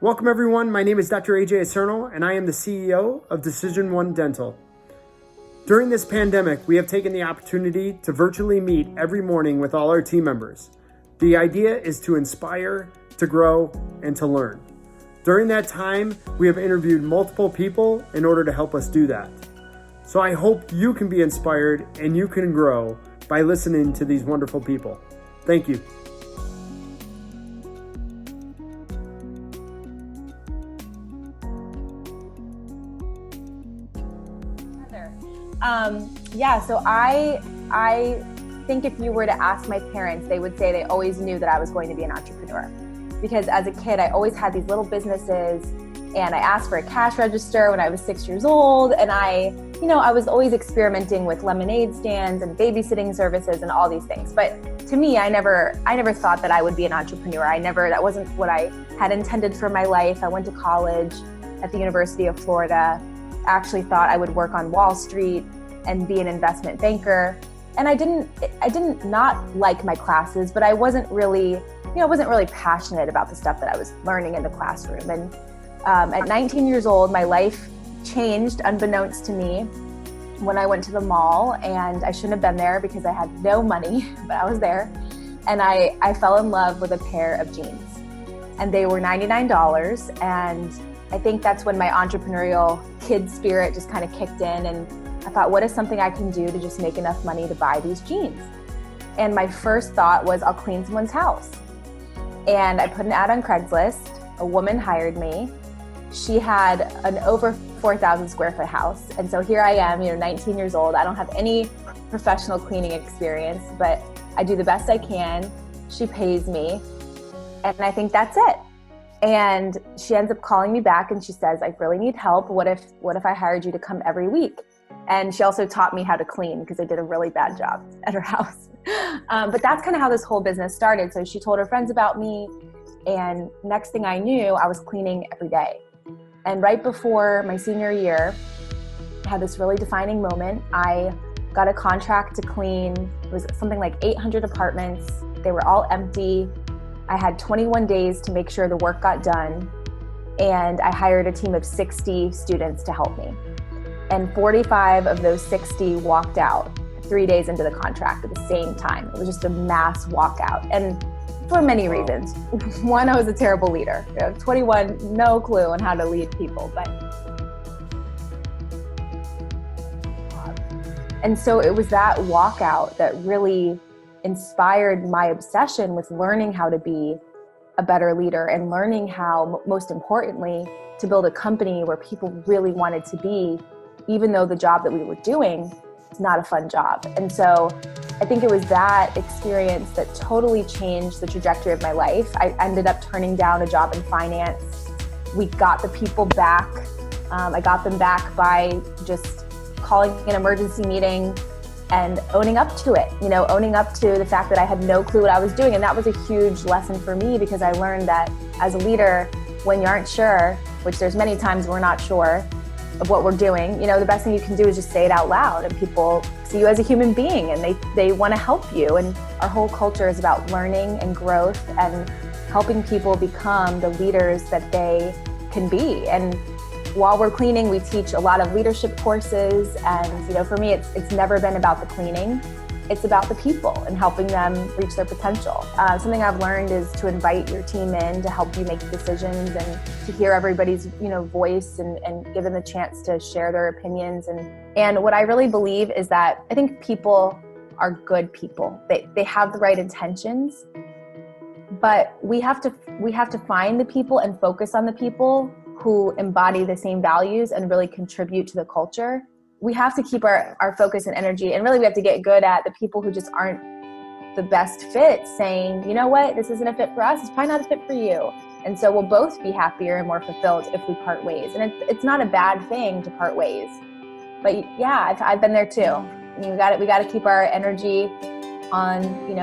Welcome everyone, my name is Dr. AJ Acierno and I am the CEO of DecisionOne Dental. During this pandemic, we have taken the opportunity to virtually meet every morning with all our team members. The idea is to inspire, to grow, and to learn. During that time, we have interviewed multiple people in order to help us do that. So I hope you can be inspired and you can grow by listening to these wonderful people. Thank you. So I think if you were to ask my parents, they would say they always knew that I was going to be an entrepreneur. Because as a kid, I always had these little businesses, and I asked for a cash register when I was 6 years old, and I was always experimenting with lemonade stands and babysitting services and all these things. But to me, I never thought that I would be an entrepreneur. That wasn't what I had intended for my life. I went to college at the University of Florida. I actually thought I would work on Wall Street and be an investment banker. And I didn't not like my classes, but I wasn't really passionate about the stuff that I was learning in the classroom. And at 19 years old, my life changed unbeknownst to me when I went to the mall, and I shouldn't have been there because I had no money, but I was there. And I fell in love with a pair of jeans, and they were $99. And I think that's when my entrepreneurial kid spirit just kind of kicked in, and I thought, what is something I can do to just make enough money to buy these jeans? And my first thought was, I'll clean someone's house. And I put an ad on Craigslist. A woman hired me. She had an over 4,000 square foot house. And so here I am, 19 years old. I don't have any professional cleaning experience, but I do the best I can. She pays me. And I think that's it. And she ends up calling me back and she says, I really need help. What if I hired you to come every week? And she also taught me how to clean because I did a really bad job at her house. But that's kind of how this whole business started. So she told her friends about me, and next thing I knew, I was cleaning every day. And right before my senior year, I had this really defining moment. I got a contract to clean. It was something like 800 apartments. They were all empty. I had 21 days to make sure the work got done. And I hired a team of 60 students to help me. And 45 of those 60 walked out 3 days into the contract at the same time. It was just a mass walkout. And for many reasons. One, I was a terrible leader. 21, no clue on how to lead people. And so it was that walkout that really inspired my obsession with learning how to be a better leader and learning how, most importantly, to build a company where people really wanted to be, even though the job that we were doing is not a fun job. And so I think it was that experience that totally changed the trajectory of my life. I ended up turning down a job in finance. We got the people back. I got them back by just calling an emergency meeting and owning up to it, owning up to the fact that I had no clue what I was doing. And that was a huge lesson for me, because I learned that as a leader, when you aren't sure, which there's many times we're not sure of what we're doing, the best thing you can do is just say it out loud, and people see you as a human being and they want to help you. And our whole culture is about learning and growth and helping people become the leaders that they can be. And while we're cleaning, we teach a lot of leadership courses. And for me, it's never been about the cleaning. It's about the people and helping them reach their potential. Something I've learned is to invite your team in to help you make decisions and to hear everybody's voice and give them a chance to share their opinions. And what I really believe is that I think people are good people. They have the right intentions, but we have to find the people and focus on the people who embody the same values and really contribute to the culture. We have to keep our focus and energy, and really we have to get good at the people who just aren't the best fit, saying, you know what, this isn't a fit for us, it's probably not a fit for you. And so we'll both be happier and more fulfilled if we part ways. And it's not a bad thing to part ways. But yeah, I've been there too. We got to keep our energy on,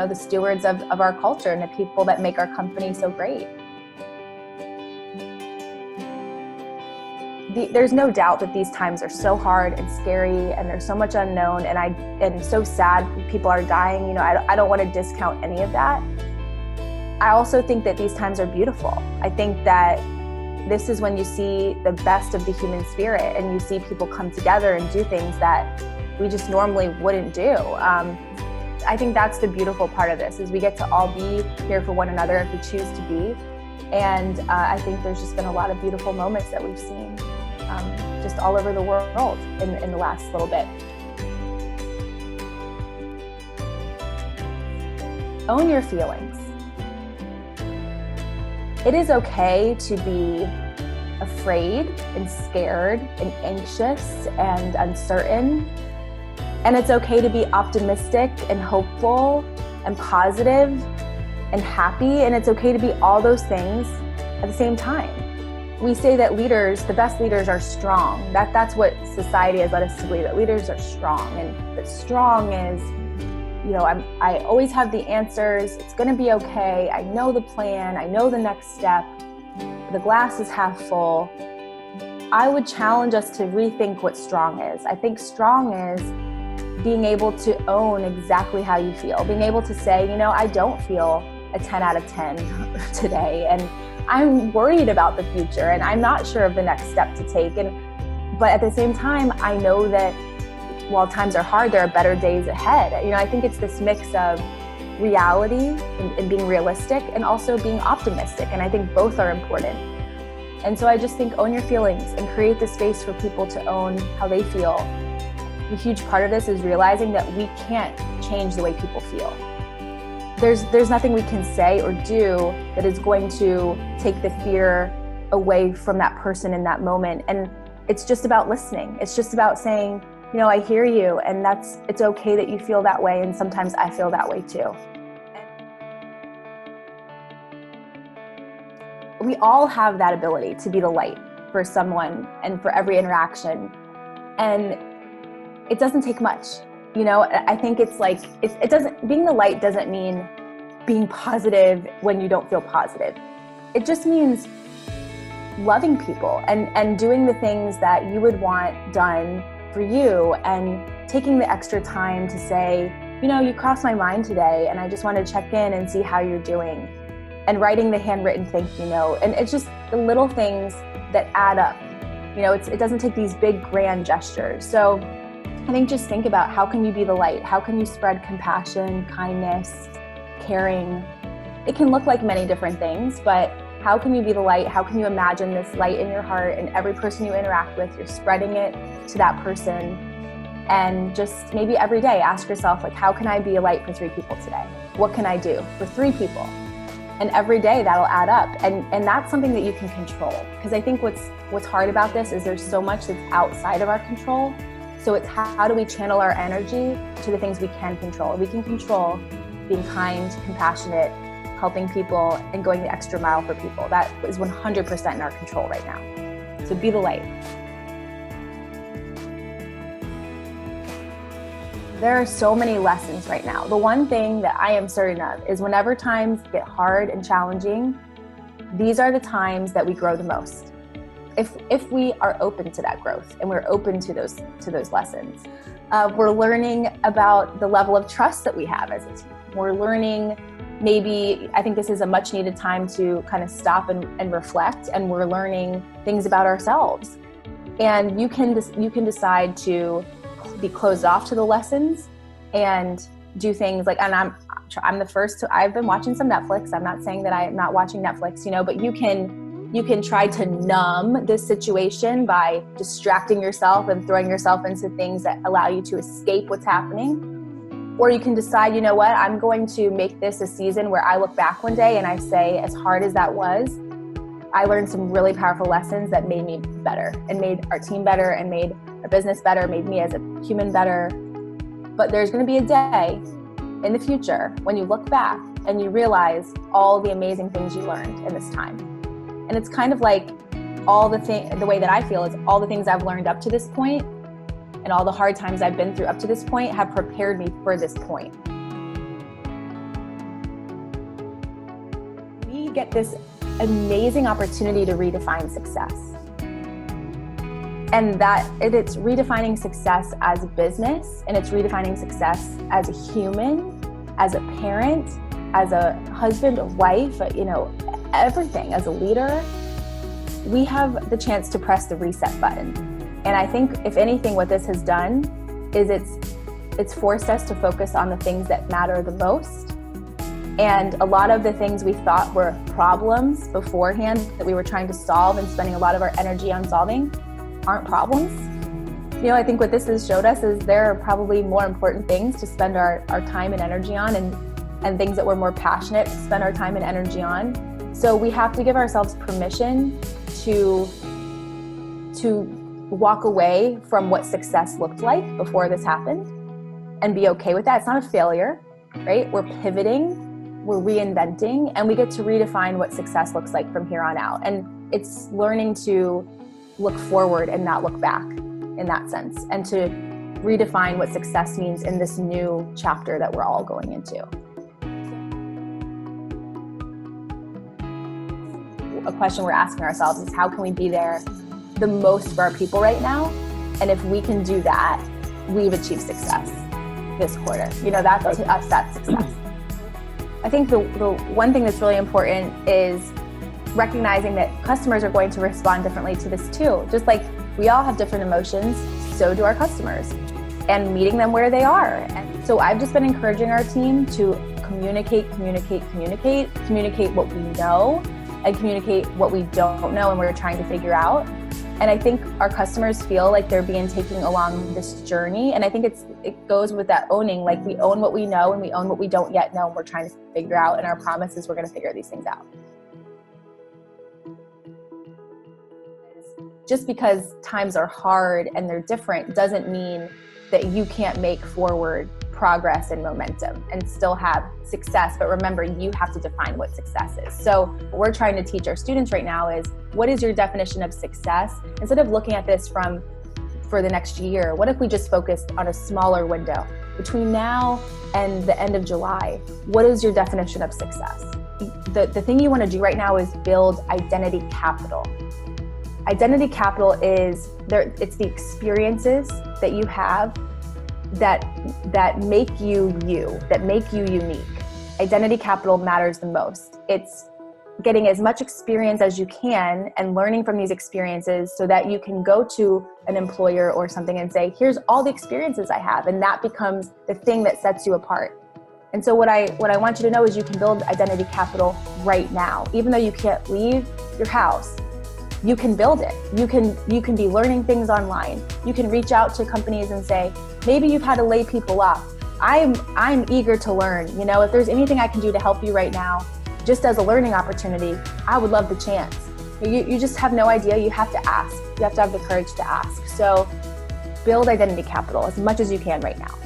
the stewards of our culture and the people that make our company so great. There's no doubt that these times are so hard and scary, and there's so much unknown, and so sad people are dying. I don't want to discount any of that. I also think that these times are beautiful. I think that this is when you see the best of the human spirit, and you see people come together and do things that we just normally wouldn't do. I think that's the beautiful part of this, is we get to all be here for one another if we choose to be. And I think there's just been a lot of beautiful moments that we've seen just all over the world in the last little bit. Own your feelings. It is okay to be afraid and scared and anxious and uncertain. And it's okay to be optimistic and hopeful and positive and happy. And it's okay to be all those things at the same time. We say that leaders, the best leaders, are strong. That's what society has led us to believe, that leaders are strong. And that strong is, I always have the answers. It's going to be okay. I know the plan. I know the next step. The glass is half full. I would challenge us to rethink what strong is. I think strong is being able to own exactly how you feel, being able to say, I don't feel a 10 out of 10 today, and I'm worried about the future, and I'm not sure of the next step to take. But at the same time, I know that while times are hard, there are better days ahead. I think it's this mix of reality and being realistic, and also being optimistic. And I think both are important. And so I just think own your feelings and create the space for people to own how they feel. A huge part of this is realizing that we can't change the way people feel. There's nothing we can say or do that is going to take the fear away from that person in that moment. And it's just about listening. It's just about saying, I hear you, and it's okay that you feel that way, and sometimes I feel that way too. We all have that ability to be the light for someone and for every interaction. And it doesn't take much. I think it's like, being the light doesn't mean being positive when you don't feel positive. It just means loving people and doing the things that you would want done for you, and taking the extra time to say, you crossed my mind today, and I just want to check in and see how you're doing, and writing the handwritten thank you note. And it's just the little things that add up. It doesn't take these big grand gestures. So I think just think about, how can you be the light? How can you spread compassion, kindness, caring? It can look like many different things, but how can you be the light? How can you imagine this light in your heart, and every person you interact with, you're spreading it to that person? And just maybe every day ask yourself, how can I be a light for 3 people today? What can I do for 3 people? And every day that'll add up. And that's something that you can control. Because I think what's hard about this is there's so much that's outside of our control. So it's how do we channel our energy to the things we can control? We can control being kind, compassionate, helping people, and going the extra mile for people. That is 100% in our control right now. So be the light. There are so many lessons right now. The one thing that I am certain of is whenever times get hard and challenging, these are the times that we grow the most. If we are open to that growth and we're open to those lessons, we're learning about the level of trust that we have as a team. We're learning, I think this is a much needed time to kind of stop and reflect, and we're learning things about ourselves. And you can decide to be closed off to the lessons and do things like, and I'm the first to, I've been watching some Netflix. I'm not saying that I'm not watching Netflix, but you can try to numb this situation by distracting yourself and throwing yourself into things that allow you to escape what's happening. Or you can decide, I'm going to make this a season where I look back one day and I say, as hard as that was, I learned some really powerful lessons that made me better, and made our team better, and made our business better, made me as a human better. But there's going to be a day in the future when you look back and you realize all the amazing things you learned in this time. And it's kind of like the way that I feel is all the things I've learned up to this point and all the hard times I've been through up to this point have prepared me for this point. We get this amazing opportunity to redefine success. And that it's redefining success as a business, and it's redefining success as a human, as a parent, as a husband, a wife, everything, as a leader. we have the chance to press the reset button. And I think if anything, what this has done is it's forced us to focus on the things that matter the most. And a lot of the things we thought were problems beforehand that we were trying to solve and spending a lot of our energy on solving aren't problems. I think what this has showed us is there are probably more important things to spend our time and energy on, and things that we're more passionate to spend our time and energy on. So we have to give ourselves permission to walk away from what success looked like before this happened and be okay with that. It's not a failure, right? We're pivoting, we're reinventing, and we get to redefine what success looks like from here on out. And it's learning to look forward and not look back in that sense, and to redefine what success means in this new chapter that we're all going into. A question we're asking ourselves is, how can we be there the most for our people right now? And if we can do that, we've achieved success this quarter. That's to us, that's success. I think the one thing that's really important is recognizing that customers are going to respond differently to this too. Just like we all have different emotions, so do our customers, and meeting them where they are. And so I've just been encouraging our team to communicate what we know, and communicate what we don't know and we're trying to figure out. And I think our customers feel like they're being taken along this journey. And I think it goes with that owning, like we own what we know and we own what we don't yet know and we're trying to figure out, and our promise is we're going to figure these things out. Just because times are hard and they're different doesn't mean that you can't make forward progress and momentum and still have success. But remember, you have to define what success is. So what we're trying to teach our students right now is, what is your definition of success? Instead of looking at this for the next year, what if we just focused on a smaller window between now and the end of July? What is your definition of success? The thing you want to do right now is build identity capital. Identity capital is it's the experiences that you have that make you, that make you unique. Identity capital matters the most. It's getting as much experience as you can and learning from these experiences so that you can go to an employer or something and say, here's all the experiences I have. And that becomes the thing that sets you apart. And so what I want you to know is you can build identity capital right now. Even though you can't leave your house, you can build it. You can be learning things online. You can reach out to companies and say, maybe you've had to lay people off. I'm eager to learn. If there's anything I can do to help you right now, just as a learning opportunity, I would love the chance. You just have no idea. You have to ask. You have to have the courage to ask. So build identity capital as much as you can right now.